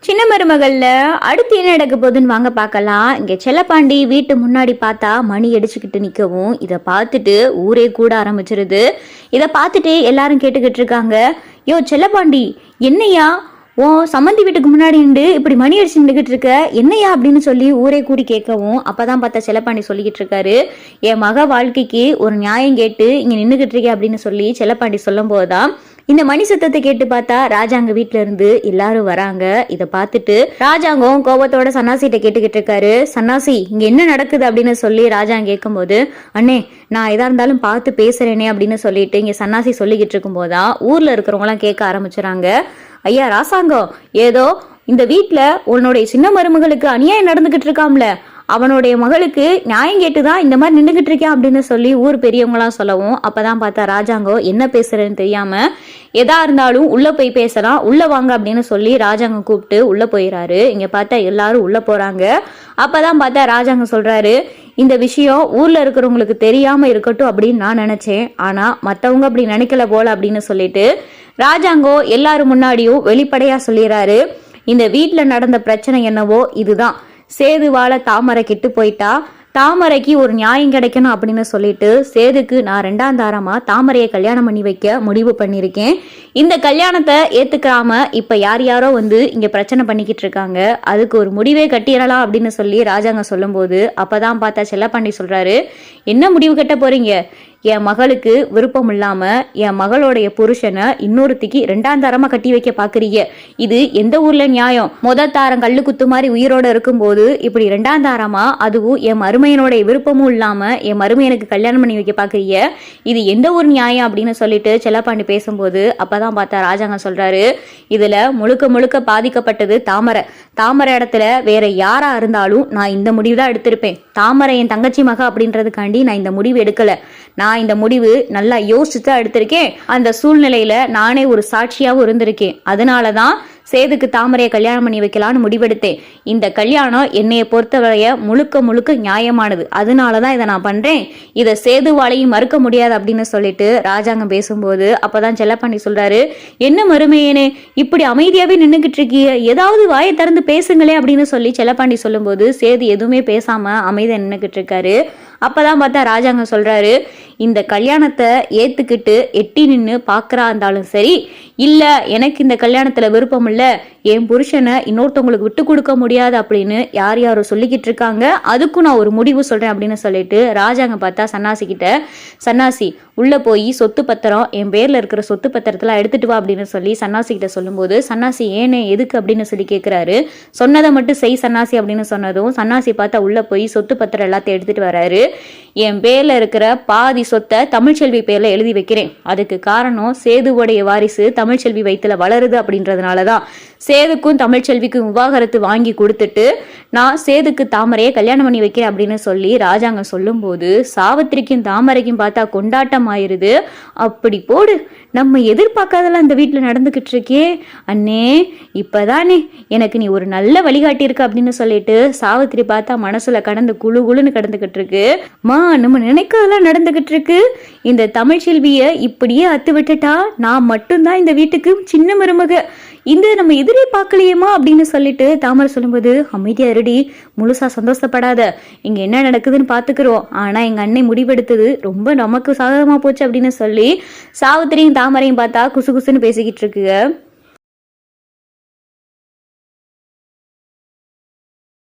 சின்ன மருமகள்ல அடுத்து என்ன நடக்க போகுதுன்னு வாங்க பார்க்கலாம். இங்க செல்லப்பாண்டி வீட்டு முன்னாடி பார்த்தா மணி அடிச்சுக்கிட்டு நிக்கவும் இதை பார்த்துட்டு ஊரே கூட ஆரம்பிச்சிருது. இதை பார்த்துட்டு எல்லாரும் கேட்டுக்கிட்டு இருக்காங்க, யோ செல்லப்பாண்டி என்னையா ஓ சம்மந்தி வீட்டுக்கு முன்னாடி நின்று இப்படி மணி அடிச்சு நின்றுகிட்டு இருக்க என்னையா அப்படின்னு சொல்லி ஊரே கூடி கேட்கவும் அப்பதான் பார்த்தா செல்லப்பாண்டி சொல்லிக்கிட்டு இருக்காரு, என் மக வாழ்க்கைக்கு ஒரு நியாயம் கேட்டு இங்க நின்றுகிட்டு இருக்கே அப்படின்னு சொல்லி செல்லப்பாண்டி சொல்லும் போதுதான் இந்த மணி சத்தத்தை கேட்டு பார்த்தா ராஜாங்க வீட்டுல இருந்து எல்லாரும் வராங்க. இதை பார்த்துட்டு ராஜாங்கம் கோபத்தோட சன்னாசிட்ட கேட்டுக்கிட்டு இருக்காரு, சன்னாசி இங்க என்ன நடக்குது அப்படின்னு சொல்லி ராஜாங்க கேட்கும் போது, அண்ணே நான் எதா இருந்தாலும் பார்த்து பேசுறேனே அப்படின்னு சொல்லிட்டு இங்க சன்னாசி சொல்லிக்கிட்டு இருக்கும் போதுதான் ஊர்ல இருக்கிறவங்க எல்லாம் கேட்க ஆரம்பிச்சுறாங்க, ஐயா ராசாங்கம் ஏதோ இந்த வீட்டுல உன்னுடைய சின்ன மருமகளுக்கு அநியாயம் நடந்துகிட்டு இருக்காம்ல, அவனுடைய மகளுக்கு நியாயம் கேட்டுதான் இந்த மாதிரி நின்றுகிட்டு இருக்கேன் அப்படின்னு சொல்லி ஊர் பெரியவங்களாம் சொல்லவும் அப்பதான் பார்த்தா ராஜாங்கம் என்ன பேசுறேன்னு தெரியாம எதா இருந்தாலும் உள்ள போய் பேசலாம் உள்ள வாங்க அப்படின்னு சொல்லி ராஜாங்கம் கூப்பிட்டு உள்ள போயிடறாரு. இங்க பார்த்தா எல்லாரும் உள்ள போறாங்க. அப்பதான் பார்த்தா ராஜாங்கம் சொல்றாரு, இந்த விஷயம் ஊர்ல இருக்கிறவங்களுக்கு தெரியாம இருக்கட்டும் அப்படின்னு நான் நினைச்சேன், ஆனா மத்தவங்க அப்படி நினைக்கல போல அப்படின்னு சொல்லிட்டு ராஜாங்கம் எல்லாரும் முன்னாடியும் வெளிப்படையா சொல்லிடுறாரு, இந்த வீட்டுல நடந்த பிரச்சனை என்னவோ இதுதான், சேதுவால தாமரை கெட்டு போயிட்டா தாமரைக்கு ஒரு நியாயம் கிடைக்கணும் அப்படின்னு சொல்லிட்டு சேதுக்கு நான் 2ஆம் தாரமா தாமரையை கல்யாணம் பண்ணி வைக்க முடிவு பண்ணியிருக்கேன். இந்த கல்யாணத்தை ஏத்துக்காம இப்ப யாரோ வந்து இங்க பிரச்சனை பண்ணிக்கிட்டு இருக்காங்க, அதுக்கு ஒரு முடிவே கட்டிடலாம் அப்படின்னு சொல்லி ராஜாங்க சொல்லும் போது அப்பதான் பார்த்தா செல்லப்பாண்டி சொல்றாரு, என்ன முடிவு கட்ட போறீங்க, என் மகளுக்கு விருப்பம் இல்லாம என் மகளுடைய புருஷனை இன்னொருத்திக்கு 2ஆம் தாரமா கட்டி வைக்க பாக்குறீங்க, இது எந்த ஊர்ல நியாயம், தாரம் கல்லு குத்து மாதிரி உயிரோட இருக்கும்போது இப்படி 2ஆம் தாரமா அதுவும் என் மருமையனுடைய விருப்பமும் இல்லாம என் மருமையனுக்கு கல்யாணம் பண்ணி வைக்க பாக்குறீங்க, இது எந்த ஊர் நியாயம் அப்படின்னு சொல்லிட்டு செல்லப்பாண்டி பேசும்போது அப்பதான் பார்த்தா ராஜாங்க சொல்றாரு, இதுல முழுக்க முழுக்க பாதிக்கப்பட்டது தாமரை இடத்துல வேற யாரா இருந்தாலும் நான் இந்த முடிவு தான் எடுத்திருப்பேன், தாமரை என் தங்கச்சி மக அப்படின்றதுக்காண்டி நான் இந்த முடிவு எடுக்கல, நான் இந்த முடிவு நல்லா யோசிச்சு தான் எடுத்திருக்கேன், அந்த சூழ்நிலையில நானே ஒரு சாட்சியாவும் இருந்திருக்கேன், அதனாலதான் சேதுக்கு தாமரையை கல்யாணம் பண்ணி வைக்கலான்னு முடிவெடுத்தேன், இந்த கல்யாணம் என்னைய பொறுத்தவரைய முழுக்க முழுக்க நியாயமானது, அதனாலதான் இதை நான் பண்றேன், இதை சேதுவாலையும் மறுக்க முடியாது அப்படின்னு சொல்லிட்டு ராஜாங்கம் பேசும்போது அப்பதான் செல்லப்பாண்டி சொல்றாரு, என்ன மருமையனே இப்படி அமைதியாவே நின்னுகிட்டு இருக்கிய, ஏதாவது வாயை திறந்து பேசுங்களே அப்படின்னு சொல்லி செல்லப்பாண்டி சொல்லும் போது சேது எதுவுமே பேசாம அமைதியா நின்னுகிட்டு இருக்காரு. அப்பதான் பார்த்தா ராஜாங்க சொல்றாரு, இந்த கல்யாணத்தை ஏத்துக்கிட்டு எட்டி நின்று பாக்குறா இருந்தாலும் சரி, இல்ல எனக்கு இந்த கல்யாணத்துல விருப்பம் இல்ல, என் புருஷனை இன்னொருத்தவங்களுக்கு விட்டு கொடுக்க முடியாது அப்படின்னு யாரும் சொல்லிக்கிட்டு இருக்காங்க, அதுக்கும் நான் ஒரு முடிவு சொல்றேன் அப்படின்னு சொல்லிட்டு ராஜாங்க பார்த்தா சன்னாசி கிட்ட, சன்னாசி உள்ள போய் சொத்து பத்திரம் என் பேர்ல இருக்கிற சொத்து பத்திரத்துல எடுத்துட்டு வா அப்படின்னு சொல்லி சன்னாசி கிட்ட சொல்லும் போது சன்னாசி ஏனே எதுக்கு அப்படின்னு சொல்லி கேட்கிறாரு. சொன்னதை மட்டும் செய் சன்னாசி அப்படின்னு சொன்னதும் சன்னாசி பார்த்தா உள்ள போய் சொத்து பத்திரம் எல்லாத்தையும் எடுத்துட்டு வராரு. என் பேர்ல இருக்கிற பாதி சொத்தை தமிழ்ச்செல்வி பேர்ல எழுதி வைக்கிறேன், அதுக்கு காரணம் சேதுவோடைய வாரிசு தமிழ்ச்செல்வி வயிற்றுல வளருது அப்படின்றதுனாலதான், சேதுக்கும் தமிழ்ச்செல்விக்கும் விவாகரத்து வாங்கி கொடுத்துட்டு நான் சேதுக்கு தாமரையை கல்யாணம் பண்ணி வைக்கிறேன் அப்படின்னு சொல்லி ராஜாங்க சொல்லும் போது சாவித்திரிக்கும் தாமரைக்கும் பார்த்தா கொண்டாட்டம் ஆயிருது. அப்படி போடு, நம்ம எதிர்பார்க்காதெல்லாம் இந்த வீட்டுல நடந்துகிட்டு இருக்கே அண்ணே, இப்பதானே எனக்கு நீ ஒரு நல்ல வழிகாட்டி இருக்கு அப்படின்னு சொல்லிட்டு சாவித்திரி பார்த்தா மனசுல கடந்து குழு குழுன்னு கடந்துகிட்டு இருக்கு. மா நம்ம நினைக்காதெல்லாம் நடந்துகிட்டு இருக்கு, இந்த தமிழ்ச்செல்விய இப்படியே அத்து விட்டுட்டா நான் மட்டும்தான் இந்த வீட்டுக்கு சின்ன மருமக, இந்த நம்ம எதிரே பார்க்கலையேமா அப்படின்னு சொல்லிட்டு தாமரை சொல்லும்போது, அமைதியா இருடி, முழுசா சந்தோஷப்படாத, இங்க என்ன நடக்குதுன்னு பாத்துக்கிறோம், ஆனா எங்க அண்ணன் முடிவெடுத்தது ரொம்ப நமக்கு சாதகமா போச்சு அப்படின்னு சொல்லி சாவித்திரியும் தாமரையும் பார்த்தா குசு குசுன்னு பேசிக்கிட்டு இருக்குங்க.